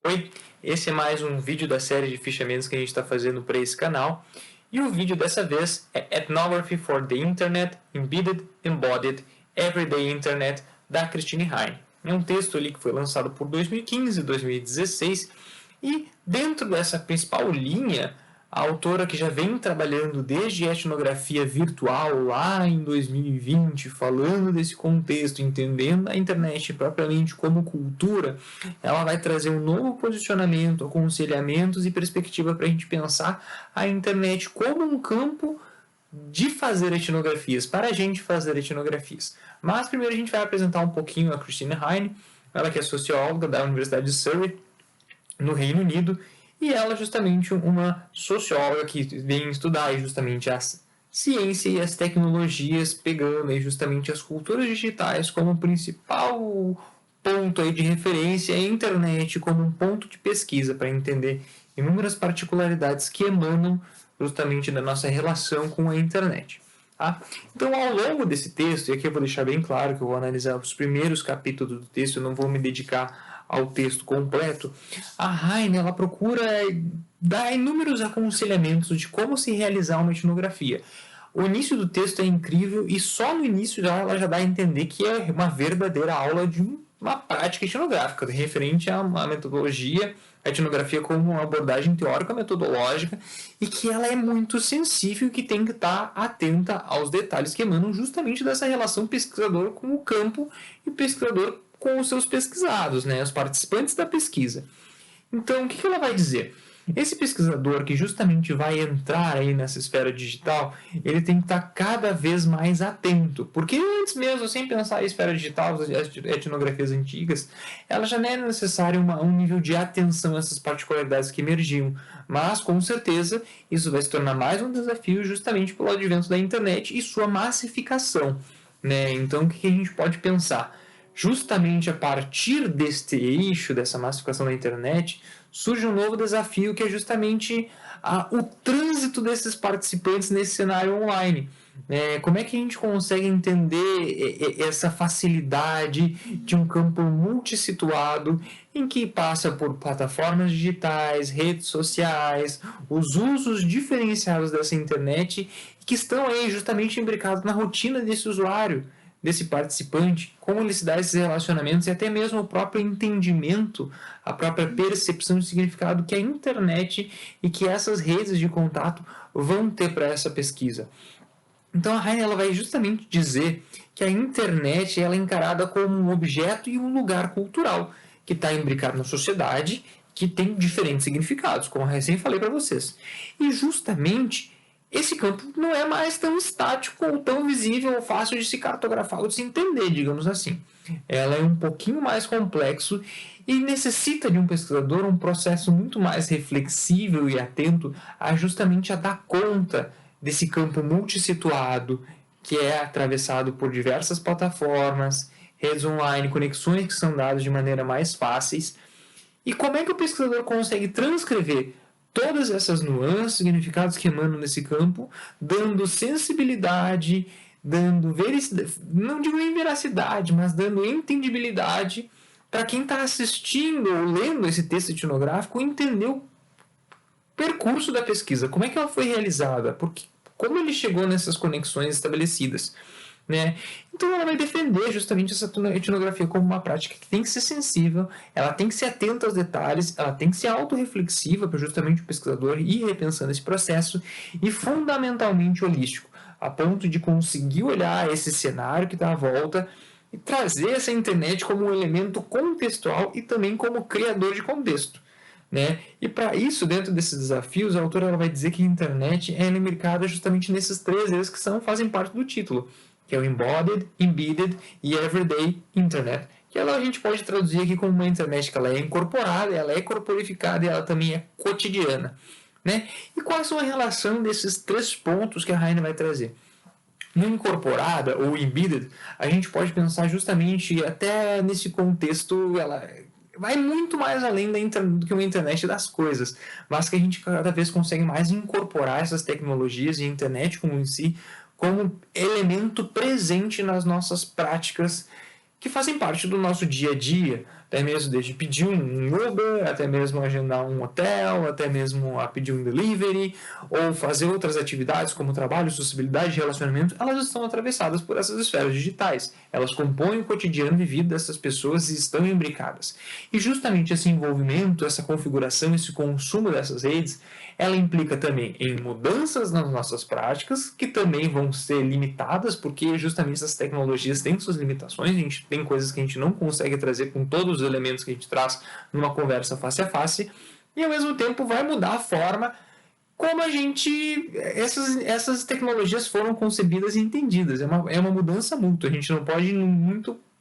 Oi, esse é mais um vídeo da série de fichamentos que a gente está fazendo para esse canal. E o vídeo dessa vez é Ethnography for the Internet, Embedded, Embodied, Everyday Internet, da Christine Hein. É um texto ali que foi lançado por 2015 e 2016 e dentro dessa principal linha, a autora que já vem trabalhando desde etnografia virtual lá em 2020, falando desse contexto, entendendo a internet propriamente como cultura, ela vai trazer um novo posicionamento, aconselhamentos e perspectiva para a gente pensar a internet como um campo de fazer etnografias, para a gente fazer etnografias. Mas primeiro a gente vai apresentar um pouquinho a Christine Hein, ela que é socióloga da Universidade de Surrey, no Reino Unido, e ela justamente uma socióloga que vem estudar justamente as ciência e as tecnologias, pegando aí justamente as culturas digitais como principal ponto aí de referência, a internet como um ponto de pesquisa para entender inúmeras particularidades que emanam justamente da nossa relação com a internet. Tá? Então, ao longo desse texto, e aqui eu vou deixar bem claro que eu vou analisar os primeiros capítulos do texto, eu não vou me dedicar ao texto completo, a Heine ela procura dar inúmeros aconselhamentos de como se realizar uma etnografia. O início do texto é incrível e só no início ela já dá a entender que é uma verdadeira aula de uma prática etnográfica, referente a uma metodologia, a etnografia como uma abordagem teórica metodológica e que ela é muito sensível e que tem que estar atenta aos detalhes que emanam justamente dessa relação pesquisador com o campo e pesquisador com os seus pesquisados, né, os participantes da pesquisa. Então, o que ela vai dizer? Esse pesquisador que justamente vai entrar aí nessa esfera digital, ele tem que estar cada vez mais atento, porque antes mesmo, sem pensar em esfera digital, as etnografias antigas, ela já não era necessário um nível de atenção a essas particularidades que emergiam, mas com certeza isso vai se tornar mais um desafio justamente pelo advento da internet e sua massificação, né? Então, o que a gente pode pensar? Justamente a partir deste eixo, dessa massificação da internet, surge um novo desafio que é justamente o trânsito desses participantes nesse cenário online. Como é que a gente consegue entender essa facilidade de um campo multissituado em que passa por plataformas digitais, redes sociais, os usos diferenciados dessa internet que estão aí justamente imbricados na rotina desse usuário, desse participante, como ele se dá esses relacionamentos e até mesmo o próprio entendimento, a própria percepção de significado que a internet e que essas redes de contato vão ter para essa pesquisa. Então a Heine ela vai justamente dizer que a internet ela é encarada como um objeto e um lugar cultural que está imbricado na sociedade, que tem diferentes significados, como eu recém falei para vocês. E justamente esse campo não é mais tão estático ou tão visível ou fácil de se cartografar ou de se entender, digamos assim. Ela é um pouquinho mais complexo e necessita de um pesquisador um processo muito mais reflexível e atento a justamente a dar conta desse campo multissituado que é atravessado por diversas plataformas, redes online, conexões que são dadas de maneira mais fáceis. E como é que o pesquisador consegue transcrever todas essas nuances, significados que emanam desse campo, dando sensibilidade, dando não digo nem veracidade, mas dando entendibilidade para quem está assistindo ou lendo esse texto etnográfico entender o percurso da pesquisa, como é que ela foi realizada, porque, como ele chegou nessas conexões estabelecidas. Né? Então ela vai defender justamente essa etnografia como uma prática que tem que ser sensível, ela tem que ser atenta aos detalhes, ela tem que ser autorreflexiva para justamente o pesquisador ir repensando esse processo e fundamentalmente holístico, a ponto de conseguir olhar esse cenário que está à volta e trazer essa internet como um elemento contextual e também como criador de contexto. Né? E para isso, dentro desses desafios, a autora ela vai dizer que a internet é mercada justamente nesses três elos que fazem parte do título, que é o Embodied, Embedded e Everyday Internet. Que ela a gente pode traduzir aqui como uma internet que ela é incorporada, ela é corporificada e ela também é cotidiana. Né? E qual é a relação desses três pontos que a Heine vai trazer? No incorporada ou embedded, a gente pode pensar justamente até nesse contexto, ela vai muito mais além do que uma internet das coisas, mas que a gente cada vez consegue mais incorporar essas tecnologias e a internet como em si como elemento presente nas nossas práticas que fazem parte do nosso dia a dia, até mesmo desde pedir um Uber, até mesmo agendar um hotel, até mesmo a pedir um delivery, ou fazer outras atividades como trabalho, sociabilidade, relacionamento, elas estão atravessadas por essas esferas digitais. Elas compõem o cotidiano vivido dessas pessoas e estão imbricadas. E justamente esse envolvimento, essa configuração, esse consumo dessas redes, ela implica também em mudanças nas nossas práticas, que também vão ser limitadas, porque justamente essas tecnologias têm suas limitações, a gente tem coisas que a gente não consegue trazer com todos os elementos que a gente traz numa conversa face a face, e ao mesmo tempo vai mudar a forma como a gente. Essas tecnologias foram concebidas e entendidas. É uma mudança mútua. A gente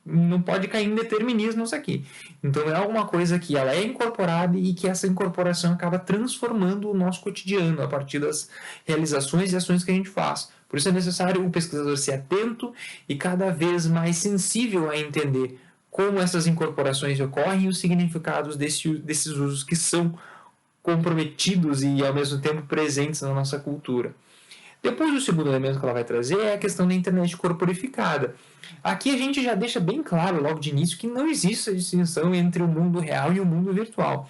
não pode cair em determinismos aqui. Então é alguma coisa que ela é incorporada e que essa incorporação acaba transformando o nosso cotidiano a partir das realizações e ações que a gente faz. Por isso é necessário o pesquisador ser atento e cada vez mais sensível a entender como essas incorporações ocorrem e os significados desses usos que são comprometidos e ao mesmo tempo presentes na nossa cultura. Depois, o segundo elemento que ela vai trazer é a questão da internet corporificada. Aqui a gente já deixa bem claro logo de início que não existe a distinção entre o mundo real e o mundo virtual.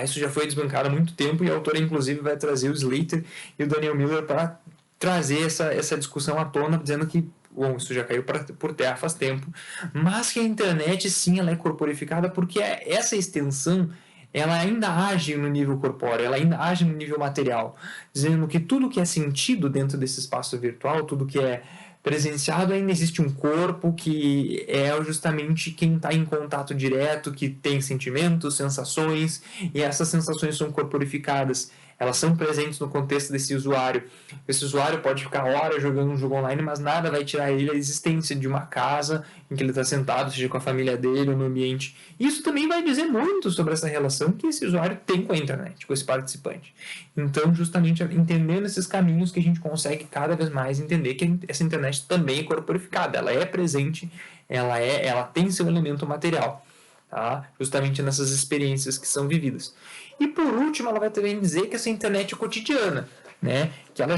Isso já foi desbancado há muito tempo e a autora inclusive vai trazer o Slater e o Daniel Miller para trazer essa discussão à tona, dizendo que bom, isso já caiu por terra faz tempo, mas que a internet sim ela é corporificada porque essa extensão ela ainda age no nível corpóreo, ela ainda age no nível material, dizendo que tudo que é sentido dentro desse espaço virtual, tudo que é presenciado, ainda existe um corpo que é justamente quem está em contato direto, que tem sentimentos, sensações, e essas sensações são corporificadas. Elas são presentes no contexto desse usuário. Esse usuário pode ficar horas jogando um jogo online, mas nada vai tirar ele a existência de uma casa em que ele está sentado, seja com a família dele ou no ambiente. Isso também vai dizer muito sobre essa relação que esse usuário tem com a internet, com esse participante. Então, justamente entendendo esses caminhos que a gente consegue cada vez mais entender que essa internet também é corporificada, ela é presente, ela tem seu elemento material. Tá? Justamente nessas experiências que são vividas. E por último, ela vai também dizer que essa internet é cotidiana, né? Que ela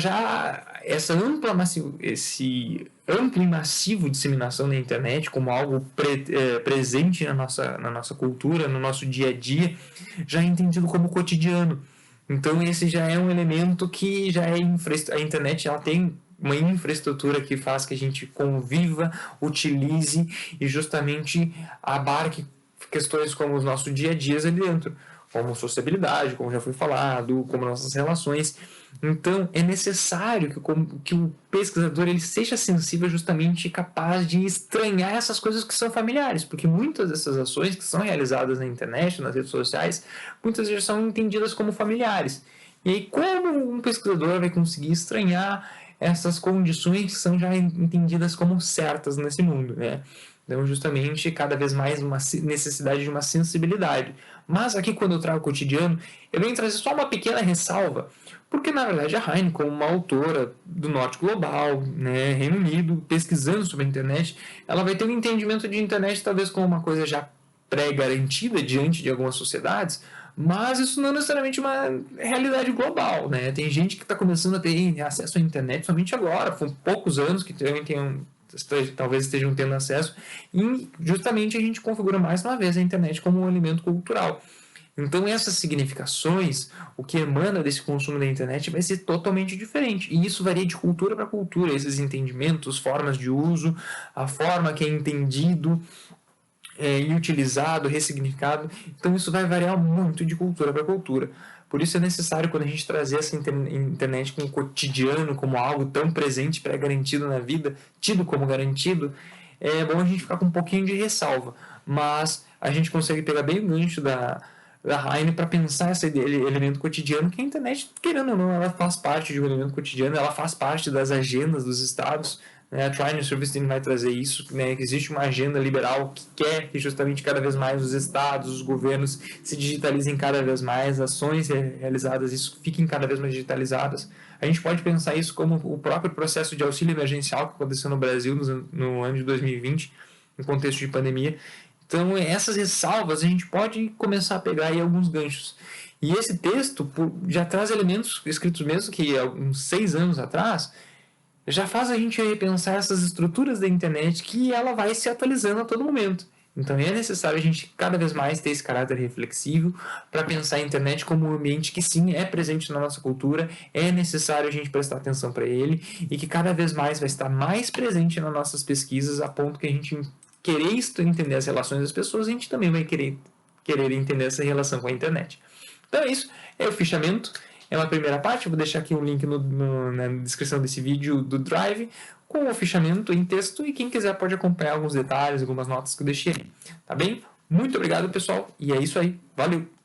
esse amplo e massivo disseminação da internet como algo presente na nossa cultura, no nosso dia a dia, já é entendido como cotidiano. Então esse já é um elemento que já é a internet ela tem uma infraestrutura que faz que a gente conviva, utilize e justamente abarque questões como os nossos dia a dias ali dentro, como sociabilidade, como já foi falado, como nossas relações. Então, é necessário que o pesquisador ele seja sensível justamente capaz de estranhar essas coisas que são familiares, porque muitas dessas ações que são realizadas na internet, nas redes sociais, muitas vezes são entendidas como familiares. E aí, como um pesquisador vai conseguir estranhar essas condições que são já entendidas como certas nesse mundo, né? Então, justamente, cada vez mais uma necessidade de uma sensibilidade. Mas aqui, quando eu trago o cotidiano, eu venho trazer só uma pequena ressalva, porque, na verdade, a Heine, como uma autora do norte global, né, Reino Unido, pesquisando sobre a internet, ela vai ter um entendimento de internet talvez como uma coisa já pré-garantida diante de algumas sociedades, mas isso não é necessariamente uma realidade global, né? Tem gente que está começando a ter acesso à internet somente agora, foram poucos anos que também talvez estejam tendo acesso, e justamente a gente configura mais uma vez a internet como um elemento cultural. Então essas significações, o que emana desse consumo da internet vai ser totalmente diferente, e isso varia de cultura para cultura, esses entendimentos, formas de uso, a forma que é entendido e utilizado, ressignificado, então isso vai variar muito de cultura para cultura. Por isso é necessário, quando a gente trazer essa internet como cotidiano, como algo tão presente, pré-garantido na vida, tido como garantido, é bom a gente ficar com um pouquinho de ressalva. Mas a gente consegue pegar bem o gancho da Heine para pensar esse elemento cotidiano, que a internet, querendo ou não, ela faz parte de um elemento cotidiano, ela faz parte das agendas dos estados. A Trine Silverstein vai trazer isso, né, que existe uma agenda liberal que quer que justamente cada vez mais os estados, os governos se digitalizem cada vez mais, ações realizadas isso fiquem cada vez mais digitalizadas. A gente pode pensar isso como o próprio processo de auxílio emergencial que aconteceu no Brasil no ano de 2020, em contexto de pandemia. Então, essas ressalvas a gente pode começar a pegar aí alguns ganchos. E esse texto já traz elementos escritos mesmo que há uns 6 anos atrás, já faz a gente repensar essas estruturas da internet que ela vai se atualizando a todo momento. Então é necessário a gente cada vez mais ter esse caráter reflexivo para pensar a internet como um ambiente que sim é presente na nossa cultura, é necessário a gente prestar atenção para ele e que cada vez mais vai estar mais presente nas nossas pesquisas a ponto que a gente querer entender as relações das pessoas, a gente também vai querer entender essa relação com a internet. Então é isso, é o fichamento. É uma primeira parte, eu vou deixar aqui um link na descrição desse vídeo do Drive com o fichamento em texto e quem quiser pode acompanhar alguns detalhes, algumas notas que eu deixei. Tá bem? Muito obrigado, pessoal, e é isso aí. Valeu!